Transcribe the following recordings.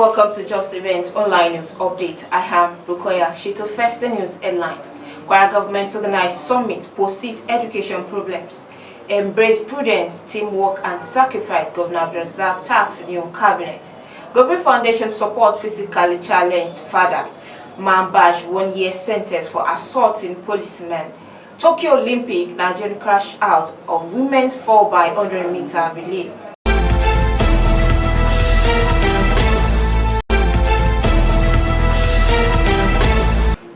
welcome to Just Events Online News Update. I am Rukoya Shito. First the news headline. Kwara Govt organized summit, posit education problems. Embrace prudence, teamwork and sacrifice. Gov AbdulRazaq tax new cabinet. Gobir Foundation support physically challenged father. Man bash 1 year sentence for assaulting policeman. Tokyo Olympic, Nigerian crash out of women's 4x100-meter relay.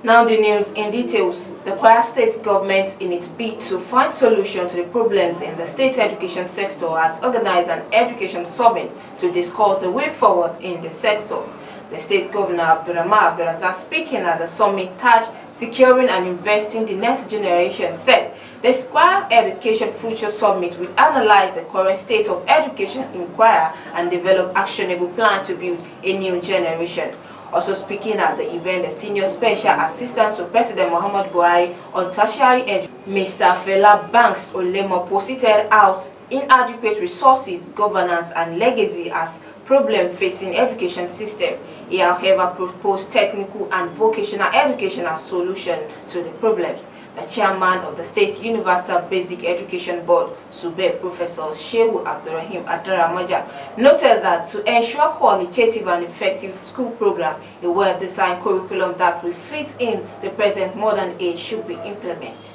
Now the news in details. The Kwara State government, in its bid to find solution to the problems in the state education sector, has organized an education summit to discuss the way forward in the sector. The state governor Abdulrahman, speaking at the summit touched securing and investing the next generation, said the Kwara Education Future Summit will analyze the current state of education in Kwara and develop actionable plan to build a new generation. Also speaking at the event, the Senior Special Assistant to President Muhammad Buhari on tertiary education, Mr. Fela Banks Olemo, posited out inadequate resources, governance and legacy as problem facing education system. He however proposed technical and vocational education as solution to the problems. The chairman of the State Universal Basic Education Board, Sube Professor Shehu Abdurrahim Adaramaja, noted that to ensure qualitative and effective school program, a well-designed curriculum that will fit in the present modern age should be implemented.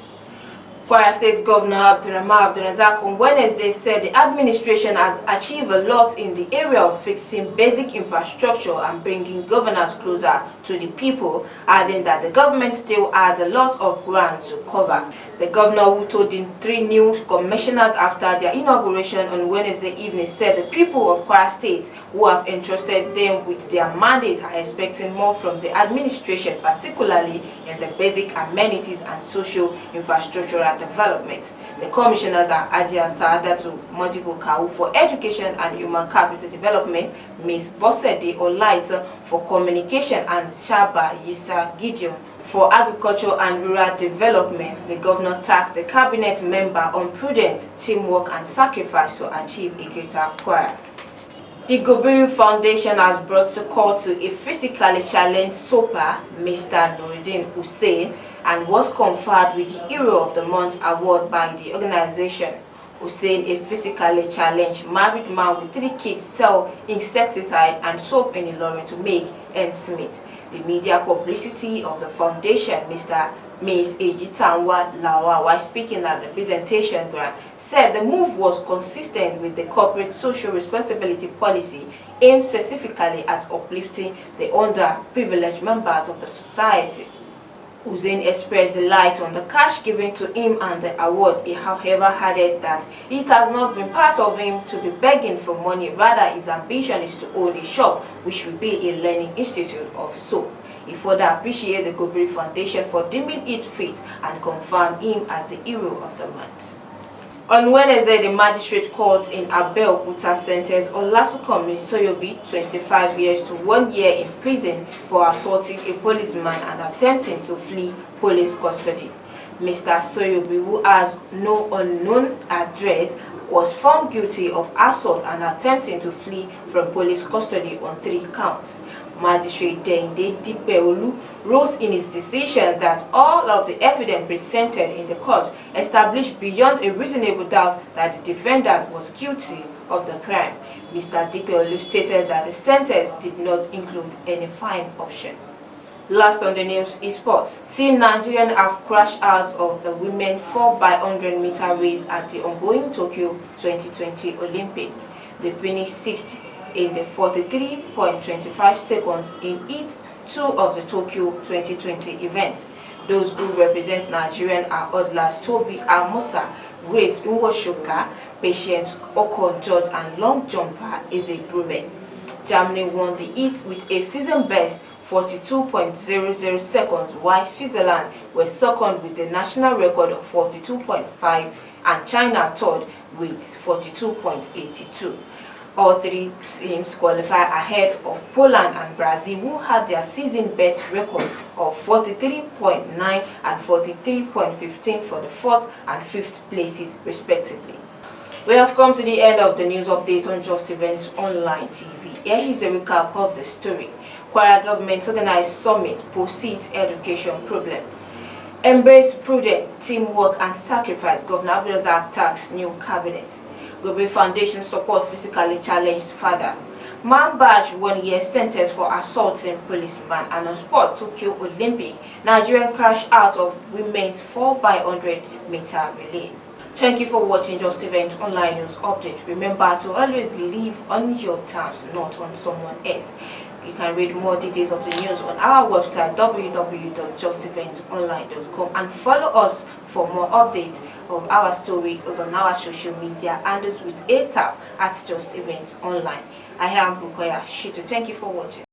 Kwara State Governor Abdulrazaq on Wednesday said the administration has achieved a lot in the area of fixing basic infrastructure and bringing governance closer to the people, adding that the government still has a lot of ground to cover. The governor, who told the 3 new commissioners after their inauguration on Wednesday evening, said the people of Kwara State who have entrusted them with their mandate are expecting more from the administration, particularly in the basic amenities and social infrastructure development. The commissioners are Ajia Saadatu Modibo Kau for Education and Human Capital Development, Ms. Bosede Olaita for Communication, and Shaba Yisa Gideon for Agriculture and Rural Development. The governor tasked the cabinet member on prudence, teamwork and sacrifice to achieve a greater Kwara. The Gobir Foundation has brought to court to a physically challenged soper, Mr. Nuruddin Hussein, and was conferred with the Hero of the Month award by the organization. Hussein, a physically challenged married man with 3 kids, sell insecticide and soap in Ilorin to make ends meet. The media publicity of the foundation, Ms. Ejitanwa Lawa, while speaking at the presentation grant, said the move was consistent with the corporate social responsibility policy aimed specifically at uplifting the underprivileged members of the society. Hussein expressed delight on the cash given to him and the award. He however added that it has not been part of him to be begging for money, rather his ambition is to own a shop which will be a learning institute of soap. He further appreciated the Gobir Foundation for deeming it fit and confirmed him as the Hero of the Month. On Wednesday, the Magistrate Court in Abeokuta sentenced Olasukomi Soyobi 25 years to 1 year in prison for assaulting a policeman and attempting to flee police custody. Mr. Soyobi, who has no unknown address, was found guilty of assault and attempting to flee from police custody on 3 counts. Magistrate Deinde Dipeolu wrote in his decision that all of the evidence presented in the court established beyond a reasonable doubt that the defendant was guilty of the crime. Mr. Dipeolu stated that the sentence did not include any fine option. Last on the news is sports. Team Nigerian have crashed out of the women 4x100-meter race at the ongoing Tokyo 2020 Olympics. They finished 6th in the 43.25 seconds in each 2 of the Tokyo 2020 events. Those who represent Nigerian are hurdlers Toby Amosa, Grace Nwoshoka, Patience Okon George, and long jumper Eze Brumen. Germany won the heat with a season best 42.00 seconds, while Switzerland were second with the national record of 42.5 and China third with 42.82. All 3 teams qualify ahead of Poland and Brazil, who had their season best record of 43.9 and 43.15 for the 4th and 5th places respectively. We have come to the end of the news update on Just Events Online TV. Here is the recap of the story. Kwara Govt organized summit, posit education problem. Embrace prudence, teamwork and sacrifice. Governor AbdulRazaq tax new cabinet. Gobir Foundation support physically challenged father. Man badge 1 year sentence for assaulting policeman. And on sport Tokyo Olympic, Nigerian crash out of women's 4x100 meter relay. Thank you for watching Just Event Online News Update. Remember to always live on your terms, not on someone else. You can read more details of the news on our website www.justeventonline.com and follow us for more updates of our story on our social media handles with a tab at Just Event Online. I am Kwara Govt. Thank you for watching.